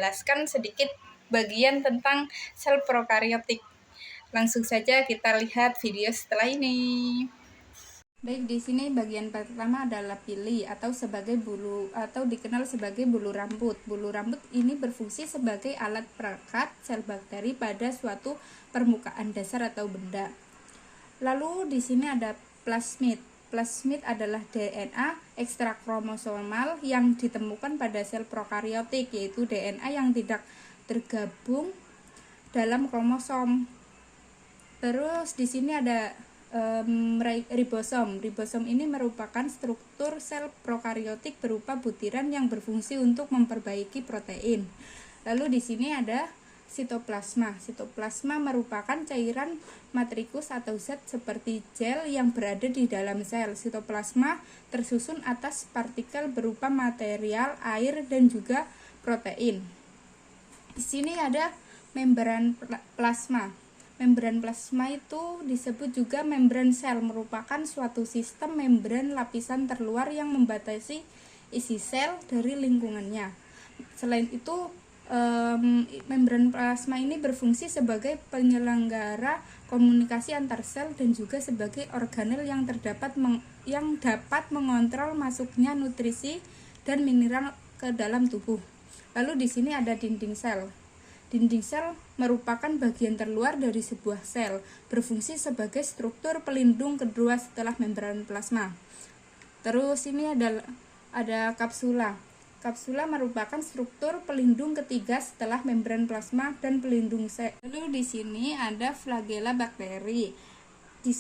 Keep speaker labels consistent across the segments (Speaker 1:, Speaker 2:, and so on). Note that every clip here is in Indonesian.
Speaker 1: menjelaskan sedikit bagian tentang sel prokariotik. Langsung saja kita lihat video setelah ini. Baik, di sini bagian pertama adalah pili atau sebagai bulu atau dikenal sebagai bulu rambut. Bulu rambut ini berfungsi sebagai alat perekat sel bakteri pada suatu permukaan dasar atau benda. Lalu di sini ada plasmid. Plasmid adalah DNA ekstrakromosomal yang ditemukan pada sel prokariotik, yaitu DNA yang tidak tergabung dalam kromosom. Terus di sini ada ribosom. Ribosom ini merupakan struktur sel prokariotik berupa butiran yang berfungsi untuk memperbaiki protein. Lalu di sini ada sitoplasma. Sitoplasma merupakan cairan matrikus atau zat seperti gel yang berada di dalam sel. Sitoplasma tersusun atas partikel berupa material, air, dan juga protein. Di sini ada membran plasma. Membran plasma itu disebut juga membran sel, merupakan suatu sistem membran lapisan terluar yang membatasi isi sel dari lingkungannya. Selain itu, membran plasma ini berfungsi sebagai penyelenggara komunikasi antar sel dan juga sebagai organel yang dapat mengontrol masuknya nutrisi dan mineral ke dalam tubuh. Lalu di sini ada dinding sel. Dinding sel merupakan bagian terluar dari sebuah sel, berfungsi sebagai struktur pelindung kedua setelah membran plasma. Terus ini ada kapsula. Kapsula merupakan struktur pelindung ketiga setelah membran plasma dan pelindung sel. Lalu di sini ada flagela bakteri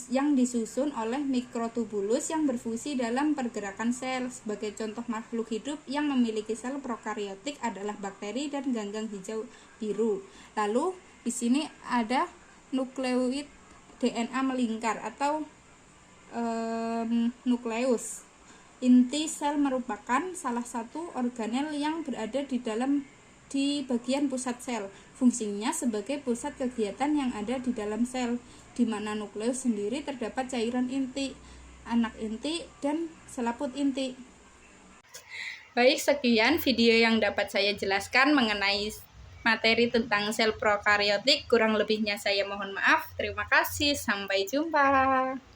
Speaker 1: yang disusun oleh mikrotubulus yang berfungsi dalam pergerakan sel. Sebagai contoh makhluk hidup yang memiliki sel prokariotik adalah bakteri dan ganggang hijau biru. Lalu di sini ada nukleoid DNA melingkar atau nukleus. Inti sel merupakan salah satu organel yang berada di bagian pusat sel. Fungsinya sebagai pusat kegiatan yang ada di dalam sel, di mana nukleus sendiri terdapat cairan inti, anak inti, dan selaput inti. Baik, sekian video yang dapat saya jelaskan mengenai materi tentang sel prokariotik. Kurang lebihnya saya mohon maaf. Terima kasih, sampai jumpa.